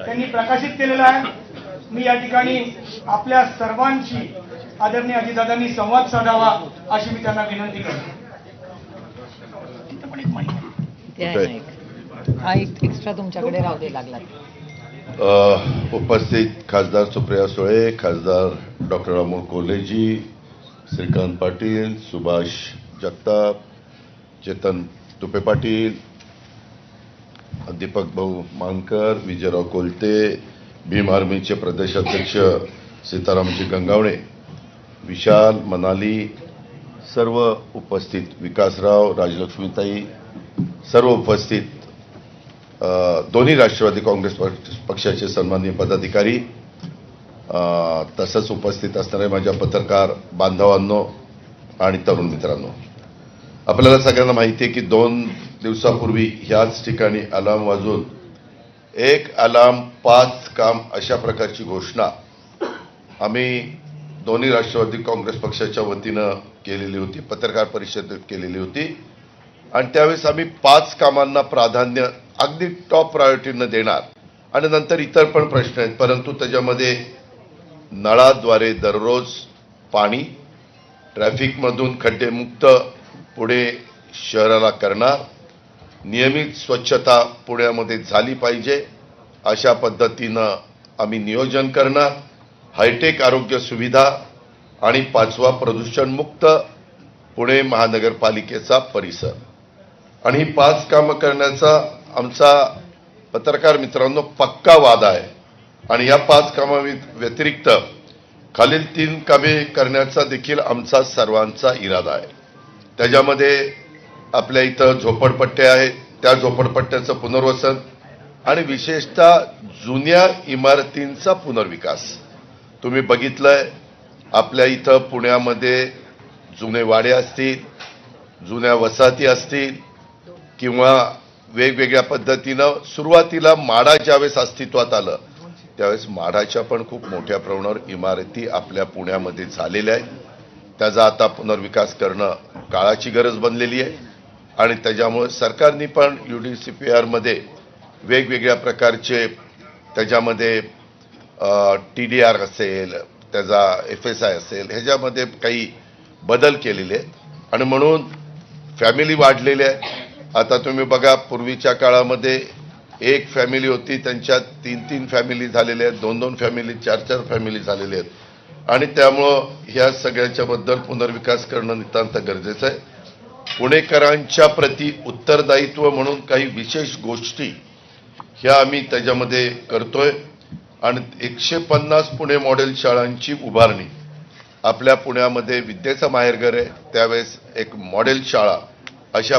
त्यांनी प्रकाशित केलेला आहे। मी या ठिकाणी आपल्या सर्वांची आदरणीय अजितदादांनी संवाद साधावा अशी मी त्यांना विनंती करतो। हा एक एक्स्ट्रा तुमच्याकडे राहू दे लागला। उपस्थित खासदार सुप्रिया सुळे, खासदार डॉक्टर अमोल कोल्हेजी, श्रीकांत पाटील, सुभाष जगताप, चेतन तुपे पाटील, दीपक भाऊ मानकर, विजयराव कोलते, भीम आर्मीचे प्रदेशाध्यक्ष सीतारामजी गंगावणे, विशाल मनाली, सर्व उपस्थित, विकासराव, राजलक्ष्मीताई, सर्व उपस्थित दोन्ही राष्ट्रवादी काँग्रेस पक्षाचे सन्माननीय पदाधिकारी, तसंच उपस्थित असणारे माझ्या पत्रकार बांधवांनो आणि तरुण मित्रांनो, आपल्याला सगळ्यांना माहिती आहे की 2 दिवसापूर्वी ह्याच ठिकाणी अलार्म वाजून 1 अलार्म 5 काम अशा प्रकारची घोषणा आम्ही दोन्ही राष्ट्रवादी काँग्रेस पक्षाच्या वतीनं केलेली होती, पत्रकार परिषदेत केलेली होती। आणि त्यावेळेस आम्ही 5 कामांना प्राधान्य अगदी टॉप प्रायोरिटीनं देणार आणि नंतर इतर पण प्रश्न आहेत, परंतु त्याच्यामध्ये नळाद्वारे दररोज पाणी, ट्रॅफिकमधून खड्डेमुक्त पुणे शहराला करणार, नियमित स्वच्छता पुण्यामध्ये झाली पाहिजे अशा पद्धतीनं आम्ही नियोजन करणार, हायटेक आरोग्य सुविधा आणि 5वा प्रदूषणमुक्त पुणे महानगरपालिकेचा परिसर। आणि ही 5 कामं करण्याचा आमचा पत्रकार मित्रांनो पक्का वादा आहे। आणि या 5 कामा व्यतिरिक्त खालील 3 कामे करण्याचा देखील आमचा सर्वांचा इरादा आहे। त्याच्यामध्ये आपल्या इथं झोपडपट्ट्या आहेत, त्या झोपडपट्ट्याचं पुनर्वसन आणि विशेषतः जुन्या इमारतींचा पुनर्विकास। तुम्ही बघितलंय आपल्या इथं पुण्यामध्ये जुने वाडे असतील, जुन्या वसाहती असतील किंवा वेगवेगळ्या पद्धतीनं सुरुवातीला माडा ज्यावेळेस अस्तित्वात आलं त्यावेळेस माडाच्या पण खूप मोठ्या प्रमाणावर इमारती आपल्या पुण्यामध्ये झालेल्या आहेत। त्याचा आता पुनर्विकास करणं काळाची गरज बनलेली आहे आणि त्याच्यामुळे सरकारने पण UDCPR मध्ये वेगवेगळ्या प्रकारचे त्याच्यामध्ये TDR असेल, त्याचा FSI असेल, ह्याच्यामध्ये काही बदल केलेले आहेत आणि म्हणून फॅमिली वाढलेल्या आहे। आता तुम्ही बघा पूर्वीच्या काळामध्ये 1 फॅमिली होती, त्यांच्यात 3-3 फॅमिली झालेल्या आहेत, 2-2 फॅमिली, 4-4 फॅमिली झालेल्या आहेत आणि त्यामुळं ह्या सगळ्याच्या बद्दल पुनर्विकास करणं नितांत गरजेचं आहे। पुणेकरांच्या प्रति उत्तरदायित्व म्हणून काही विशेष गोष्टी ह्या आम्ही त्याच्यामध्ये करतोय आणि 150 पुणे मॉडेल शाळांची उभारणी, आपल्या पुण्यामध्ये विद्येचं माहेरघर आहे त्यावेळेस एक मॉडेल शाळा अशा